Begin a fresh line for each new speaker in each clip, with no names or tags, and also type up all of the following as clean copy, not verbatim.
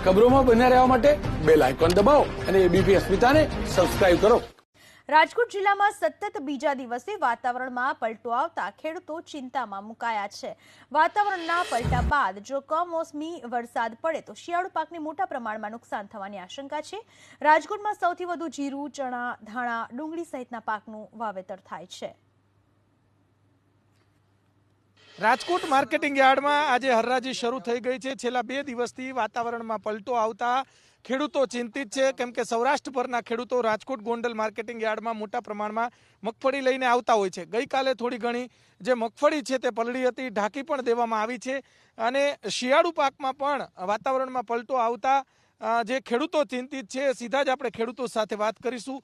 ખબરોમાં બન્યા રહેવા માટે બેલ આઇકોન દબાવો અને એબીપી અસ્મિતાને સબસ્ક્રાઇબ કરો.
રાજકોટ જિલ્લામાં સતત બીજા દિવસે વાતાવરણમાં પલટો આવતા ખેડૂતો ચિંતામાં મુકાયા છે. વાતાવરણના પલટા બાદ જો કમોસમી વરસાદ પડે તો શિયાળુ પાકને મોટા પ્રમાણમાં નુકસાન થવાની આશંકા છે. રાજકોટમાં સૌથી વધુ જીરું, ચણા, ધાણા, ડુંગળી સહિતના પાકનું વાવેતર થાય છે.
રાજકોટ માર્કેટિંગ યાર્ડમાં આજે હરાજી શરૂ થઈ ગઈ છે. છેલ્લા 2 દિવસથી વાતાવરણમાં પલટો આવતા ખેડૂતો ચિંતિત છે, કેમ કે સૌરાષ્ટ્ર પરના ખેડૂતો રાજકોટ ગોંડલ માર્કેટિંગ યાર્ડમાં મોટા પ્રમાણમાં મગફળી લઈને આવતા હોય છે. ગઈકાલે થોડી ઘણી જે મગફળી છે તે પલળી હતી, ઢાંકી પણ દેવામાં આવી છે. અને શિયાળુ પાકમાં પણ વાતાવરણમાં પલટો આવતા જે ખેડૂતો ચિંતિત છે, સીધા જ આપણે ખેડૂતો સાથે વાત કરીશું.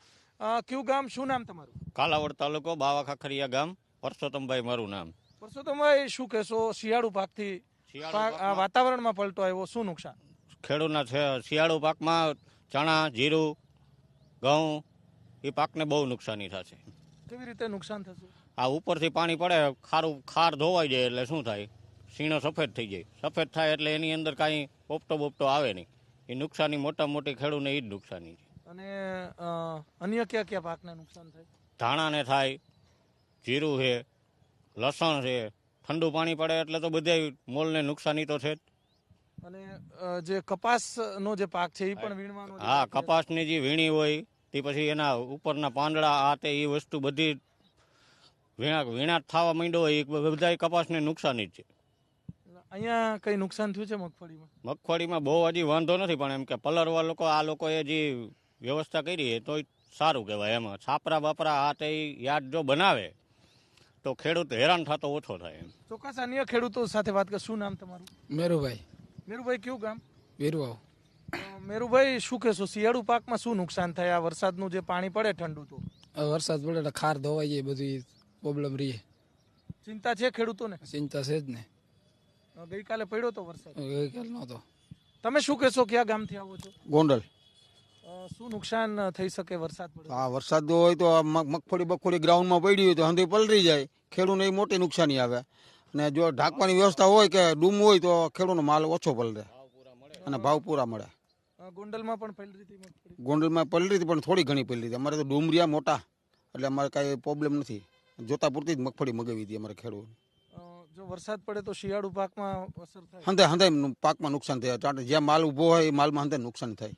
કયું ગામ, શું નામ તમારું?
કાલાવડ તાલુકો, બાવા ખાખરિયા ગામ, પરસોત્તમભાઈ મારું નામ.
પરસોત્તમભાઈ, શું કહેશો શિયાળુ પાકથી વાતાવરણમાં પલટો આવ્યો, શું નુકસાન
ખેડૂતના શિયાળુ પાકમાં ચણા, જીરું, ઘઉં એ પાકને બહુ નુકસાની થશે.
કેવી રીતે નુકસાન થશે?
આ ઉપરથી પાણી પડે, ખાર ધોવાઈ જાય એટલે શું થાય, સીણો સફેદ થઈ જાય. સફેદ થાય એટલે એની અંદર કાંઈ પોપટો બોપટો આવે નહીં. એ નુકસાની મોટા મોટી ખેડૂતને એ જ નુકસાની છે.
અને અન્ય કયા કયા પાકને નુકસાન થાય?
ધાણાને થાય, જીરું છે, લસણ છે. ઠંડુ પાણી પડે એટલે તો બધા મોલને નુકસાની તો છે જ.
અને જે કપાસનો જે પાક છે એ પણ વીણવાનો?
હા, કપાસની જે વીણી હોય તે પછી એના ઉપરના પાંદડા આ તે એ વસ્તુ બધી વીણાટ થવા માંડ્યો હોય, એ બધા કપાસને નુકસાની જ છે.
અહીંયા કઈ નુકસાન થયું છે મગફળીમાં?
મગફળીમાં બહુ હજી વાંધો નથી, પણ એમ કે પલરવા લોકો આ લોકોએ જે વ્યવસ્થા કરી તો સારું કહેવાય. એમાં છાપરા બાપરા આ તે યાદ જો બનાવે તો ખેડૂત હેરાન થતો ઓછો થાય. એમ
ચોક્કસ અન્ય ખેડૂતો સાથે વાત કર. શું નામ તમારું?
મેરુભાઈ.
મેરુભાઈ, કયું ગામ?
વીરવાવ.
મેરુભાઈ, શું કહેશો શિયાળુ પાકમાં શું નુકસાન થાય? આ વરસાદનું જે પાણી પડે ઠંડુ, તો
વરસાદ પડે એટલે ખાર ધોવાઈ જાય, બધી પ્રોબ્લેમ રહે.
ચિંતા છે ખેડૂતોને?
ચિંતા છે જ ને.
ગઈકાલે પડ્યો તો વરસાદ?
ગઈકાલ નહોતો.
તમે શું કહેશો, કયા ગામથી આવો છો?
ગોંડલ.
શું નુકસાન થઈ શકે વરસાદ પડે?
હા, વરસાદ હોય તો મગફળી ગ્રાઉન્ડમાં પડી હોય તો હંધી પલરી જાય, ખેડૂતને એ મોટી નુકસાની આવે. અને જો ઢાંકવાની વ્યવસ્થા હોય કે ડૂમ હોય તો ખેડૂતનો માલ ઓછો પલરે અને ભાવ પૂરા મળે.
ગોંડલમાં પણ પલરી હતી મગફળી?
ગોંડલમાં પલરી હતી, પણ થોડી ઘણી પલરી હતી. અમારે તો ડુમરિયા મોટા એટલે અમારે કાંઈ પ્રોબ્લેમ નથી. જોતા પૂરતી જ મગફળી મગાવી હતી અમારે ખેડૂત.
જો વરસાદ પડે તો શિયાળુ પાકમાં અસર થાય?
હંધે પાકમાં નુકસાન થાય. જ્યાં માલ ઉભો હોય એ માલમાં હંધે નુકસાન થાય.